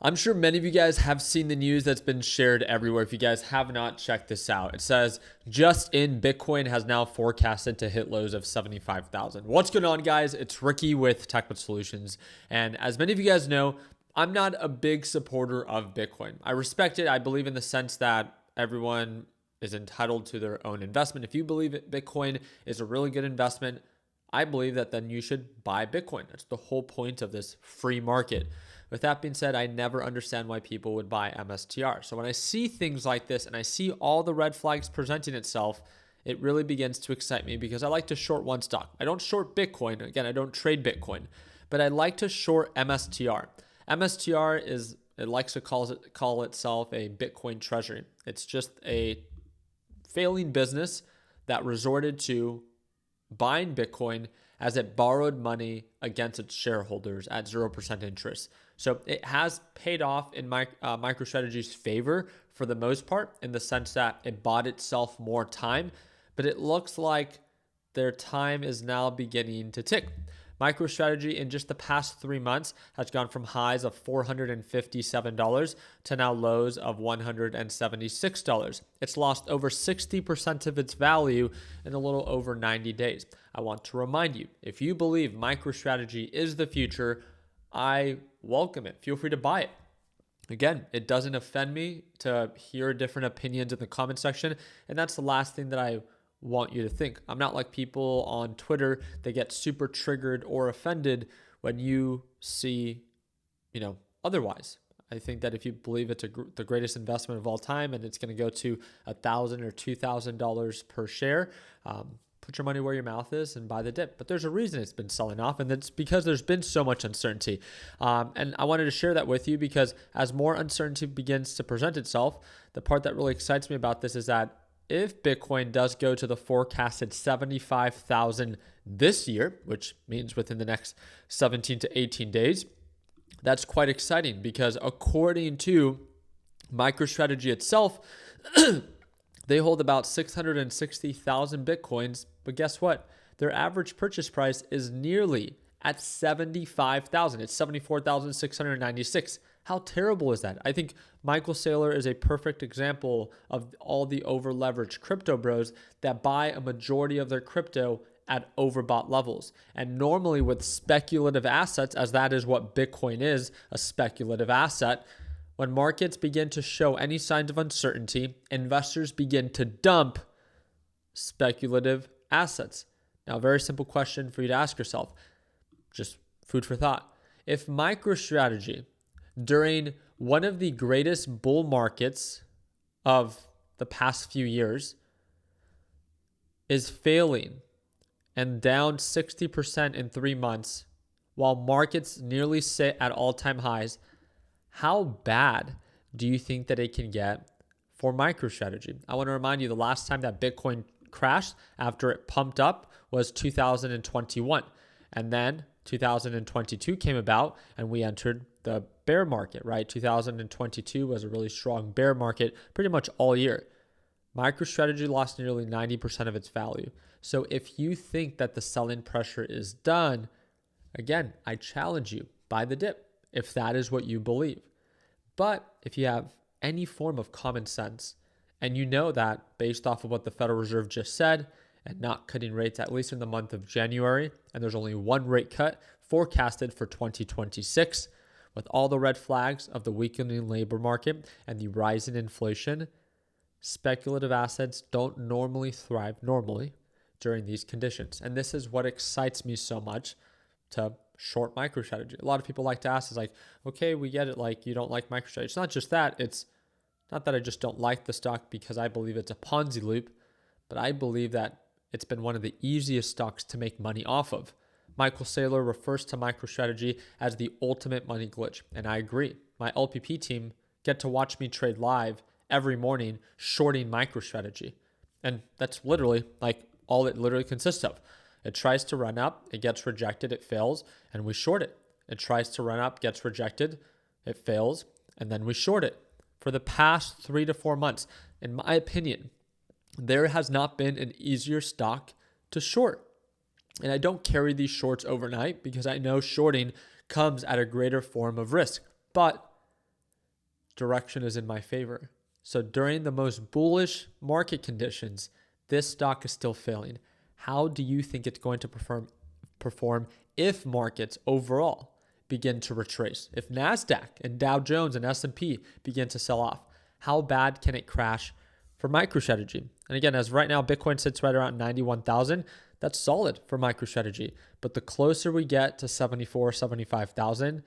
I'm sure many of you guys have seen the news that's been shared everywhere. If you guys have not, checked this out. It says just in Bitcoin has now forecasted to hit lows of 75,000. What's going on, guys? It's Ricky with Techbit Solutions. And as many of you guys know, I'm not a big supporter of Bitcoin. I respect it. I believe in the sense that everyone is entitled to their own investment. If you believe Bitcoin is a really good investment, I believe that then you should buy Bitcoin. That's the whole point of this free market. With that being said, I never understand why people would buy MSTR. So when I see things like this and I see all the red flags presenting itself, it really begins to excite me because I like to short one stock. I don't short Bitcoin. Again, I don't trade Bitcoin, but I like to short MSTR. MSTR is, it likes to call itself a Bitcoin treasury. It's just a failing business that resorted to buying Bitcoin as it borrowed money against its shareholders at 0% interest. So it has paid off in MicroStrategy's favor for the most part, in the sense that it bought itself more time, but it looks like their time is now beginning to tick. MicroStrategy in just the past 3 months has gone from highs of $457 to now lows of $176. It's lost over 60% of its value in a little over 90 days. I want to remind you, if you believe MicroStrategy is the future, I welcome it. Feel free to buy it. Again, it doesn't offend me to hear different opinions in the comment section, and that's the last thing that I want you to think. I'm not like people on Twitter that get super triggered or offended when you see, otherwise. I think that if you believe it's the greatest investment of all time and it's going to go to $1,000 or $2,000 per share, put your money where your mouth is and buy the dip. But there's a reason it's been selling off, and it's because there's been so much uncertainty. And I wanted to share that with you because as more uncertainty begins to present itself, the part that really excites me about this is that if Bitcoin does go to the forecasted 75,000 this year, which means within the next 17 to 18 days, that's quite exciting because according to MicroStrategy itself, they hold about 660,000 Bitcoins, but guess what? Their average purchase price is nearly at 75,000. It's 74,696. How terrible is that? I think Michael Saylor is a perfect example of all the over-leveraged crypto bros that buy a majority of their crypto at overbought levels. And normally with speculative assets, as that is what Bitcoin is, a speculative asset, when markets begin to show any signs of uncertainty, investors begin to dump speculative assets. Now, a very simple question for you to ask yourself, just food for thought. If MicroStrategy, during one of the greatest bull markets of the past few years, is failing and down 60% in 3 months, while markets nearly sit at all-time highs, how bad do you think that it can get for MicroStrategy? I want to remind you, the last time that Bitcoin crashed after it pumped up was 2021. And then 2022 came about and we entered the bear market, right? 2022 was a really strong bear market pretty much all year. MicroStrategy lost nearly 90% of its value. So if you think that the selling pressure is done, again, I challenge you, buy the dip if that is what you believe. But if you have any form of common sense and you know that based off of what the Federal Reserve just said and not cutting rates, at least in the month of January, and there's only one rate cut forecasted for 2026, with all the red flags of the weakening labor market and the rise in inflation, speculative assets don't normally thrive during these conditions. And this is what excites me so much to short MicroStrategy. A lot of people like to ask is like, okay, we get it. Like, you don't like MicroStrategy. It's not just that. It's not that I just don't like the stock because I believe it's a Ponzi loop, but I believe that it's been one of the easiest stocks to make money off of. Michael Saylor refers to MicroStrategy as the ultimate money glitch. And I agree. My LPP team get to watch me trade live every morning shorting MicroStrategy. And that's literally like all it literally consists of. It tries to run up, it gets rejected, it fails, and we short it. It tries to run up, gets rejected, it fails, and then we short it. For the past 3 to 4 months, in my opinion, there has not been an easier stock to short. And I don't carry these shorts overnight because I know shorting comes at a greater form of risk. But direction is in my favor. So during the most bullish market conditions, this stock is still failing. How do you think it's going to perform if markets overall begin to retrace? If NASDAQ and Dow Jones and S&P begin to sell off, how bad can it crash for MicroStrategy? And again, as right now, Bitcoin sits right around 91,000. That's solid for MicroStrategy. But the closer we get to 74, 75,000,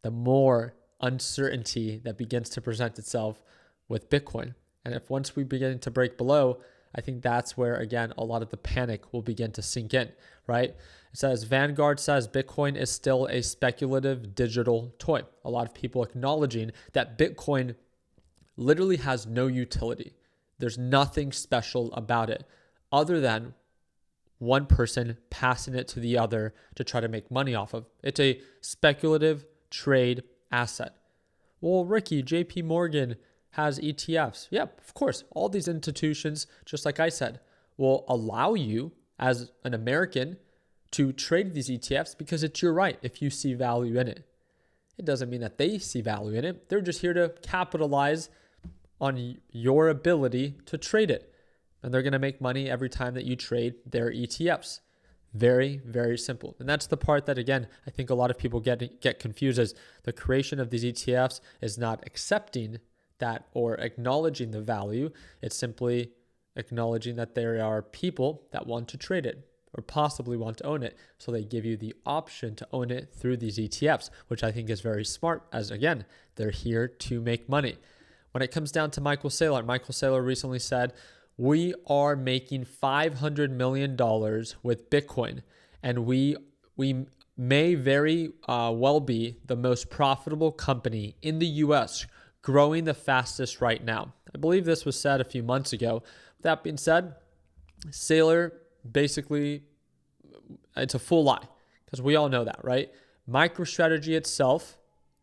the more uncertainty that begins to present itself with Bitcoin. And if once we begin to break below, I think that's where, again, a lot of the panic will begin to sink in, right? It says, Vanguard says Bitcoin is still a speculative digital toy. A lot of people acknowledging that Bitcoin literally has no utility. There's nothing special about it other than one person passing it to the other to try to make money off of. It's a speculative trade asset. Well, Ricky, JP Morgan has ETFs. Yep, of course. All these institutions, just like I said, will allow you as an American to trade these ETFs because it's your right if you see value in it. It doesn't mean that they see value in it. They're just here to capitalize on your ability to trade it. And they're going to make money every time that you trade their ETFs. Very, very simple. And that's the part that, again, I think a lot of people get confused as the creation of these ETFs is not accepting that or acknowledging the value. It's simply acknowledging that there are people that want to trade it or possibly want to own it. So they give you the option to own it through these ETFs, which I think is very smart as, again, they're here to make money. When it comes down to Michael Saylor recently said, we are making $500 million with Bitcoin, and we may very well be the most profitable company in the US, growing the fastest right now. I believe this was said a few months ago. With that being said, Saylor basically, it's a full lie because we all know that, right? MicroStrategy itself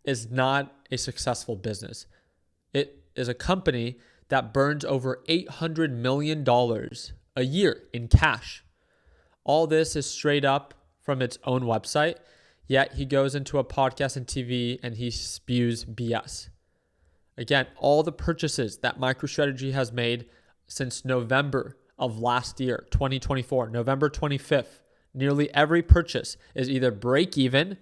is not a successful business. It is a company that burns over $800 million a year in cash. All this is straight up from its own website, yet he goes into a podcast and TV and he spews BS. Again, all the purchases that MicroStrategy has made since November of last year, 2024, November 25th, nearly every purchase is either break even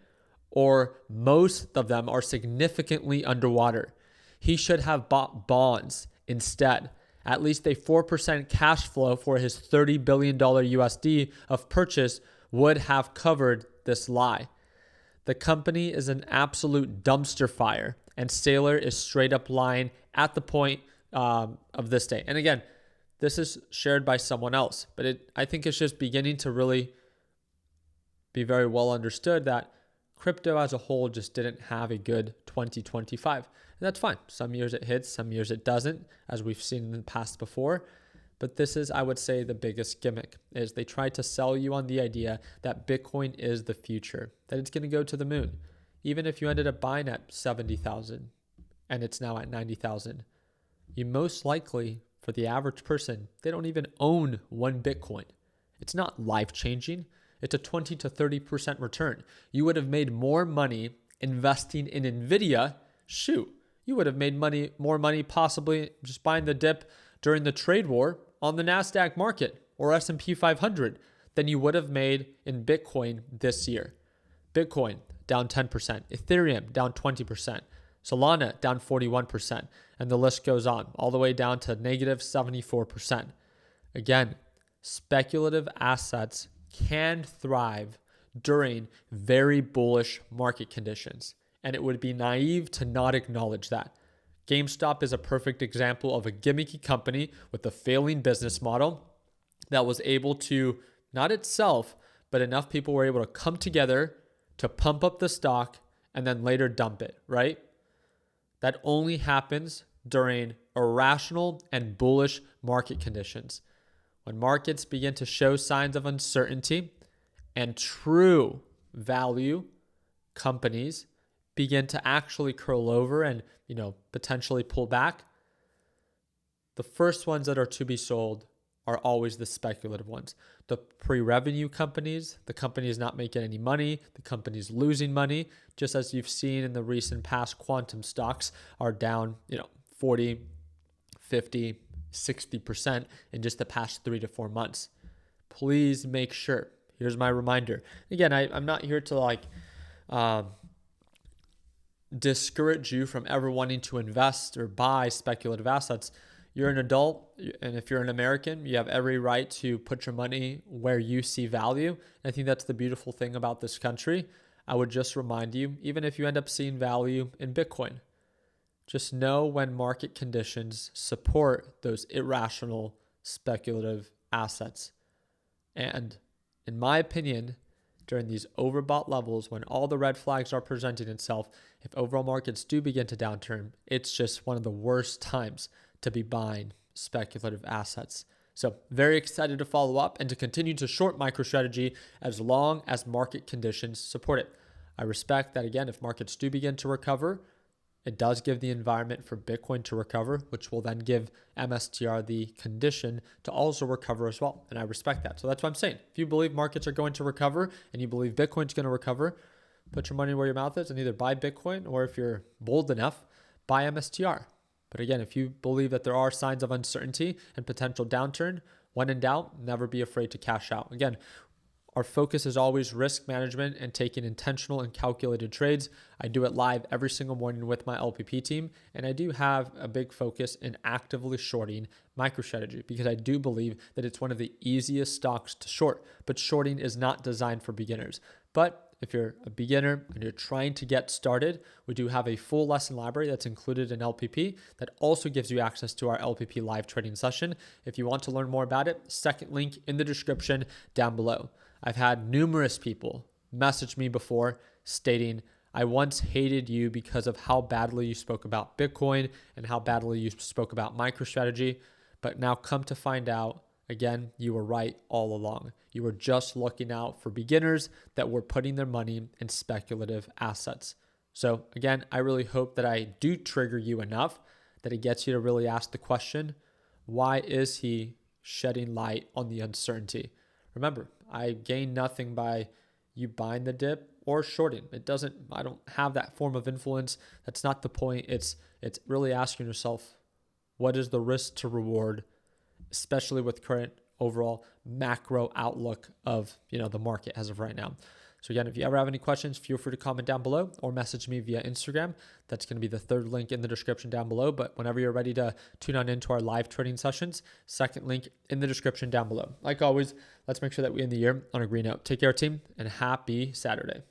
or most of them are significantly underwater. He should have bought bonds instead. At least a 4% cash flow for his $30 billion USD of purchase would have covered this lie. The company is an absolute dumpster fire, and Saylor is straight up lying at the point of this day. And again, this is shared by someone else, but I think it's just beginning to really be very well understood that crypto as a whole just didn't have a good 2025. And that's fine. Some years it hits, some years it doesn't, as we've seen in the past before. But this is, I would say, the biggest gimmick, is they try to sell you on the idea that Bitcoin is the future, that it's going to go to the moon. Even if you ended up buying at 70,000 and it's now at 90,000, you most likely, for the average person, they don't even own one Bitcoin. It's not life-changing. It's a 20 to 30% return. You would have made more money investing in nvidia. Shoot, you would have made more money possibly just buying the dip during the trade war on the NASDAQ market or S&P 500 than you would have made in Bitcoin this year. Bitcoin down 10%, Ethereum down 20%, Solana down 41%, and the list goes on all the way down to negative 74%. Again, speculative assets can thrive during very bullish market conditions, and it would be naive to not acknowledge that. GameStop is a perfect example of a gimmicky company with a failing business model that was able to, not itself, but enough people were able to come together to pump up the stock and then later dump it, right? That only happens during irrational and bullish market conditions. When markets begin to show signs of uncertainty and true value companies begin to actually curl over and, potentially pull back, the first ones that are to be sold are always the speculative ones. The pre-revenue companies, the companies not making any money, the companies losing money, just as you've seen in the recent past, quantum stocks are down, 40, 50, 60% in just the past 3 to 4 months. Please make sure. Here's my reminder. Again, I'm not here to discourage you from ever wanting to invest or buy speculative assets. You're an adult, and if you're an American, you have every right to put your money where you see value. And I think that's the beautiful thing about this country. I would just remind you, even if you end up seeing value in Bitcoin, just know when market conditions support those irrational speculative assets. And in my opinion, during these overbought levels, when all the red flags are presenting itself, if overall markets do begin to downturn, it's just one of the worst times to be buying speculative assets. So very excited to follow up and to continue to short MicroStrategy as long as market conditions support it. I respect that, again, if markets do begin to recover, it does give the environment for Bitcoin to recover, which will then give MSTR the condition to also recover as well. And I respect that. So that's what I'm saying. If you believe markets are going to recover and you believe Bitcoin's going to recover, put your money where your mouth is and either buy Bitcoin, or if you're bold enough, buy MSTR. But again, if you believe that there are signs of uncertainty and potential downturn, when in doubt, never be afraid to cash out. Again, our focus is always risk management and taking intentional and calculated trades. I do it live every single morning with my LPP team, and I do have a big focus in actively shorting MicroStrategy because I do believe that it's one of the easiest stocks to short, but shorting is not designed for beginners. But if you're a beginner and you're trying to get started, we do have a full lesson library that's included in LPP that also gives you access to our LPP live trading session. If you want to learn more about it, second link in the description down below. I've had numerous people message me before stating, I once hated you because of how badly you spoke about Bitcoin and how badly you spoke about MicroStrategy, but now come to find out, again, you were right all along. You were just looking out for beginners that were putting their money in speculative assets. So again, I really hope that I do trigger you enough that it gets you to really ask the question, why is he shedding light on the uncertainty? Remember, I gain nothing by you buying the dip or shorting. I don't have that form of influence. That's not the point. It's really asking yourself, what is the risk to reward, especially with current overall macro outlook of, the market as of right now. So again, if you ever have any questions, feel free to comment down below or message me via Instagram. That's going to be the third link in the description down below. But whenever you're ready to tune on into our live trading sessions, second link in the description down below. Like always, let's make sure that we end the year on a green note. Take care, team, and happy Saturday.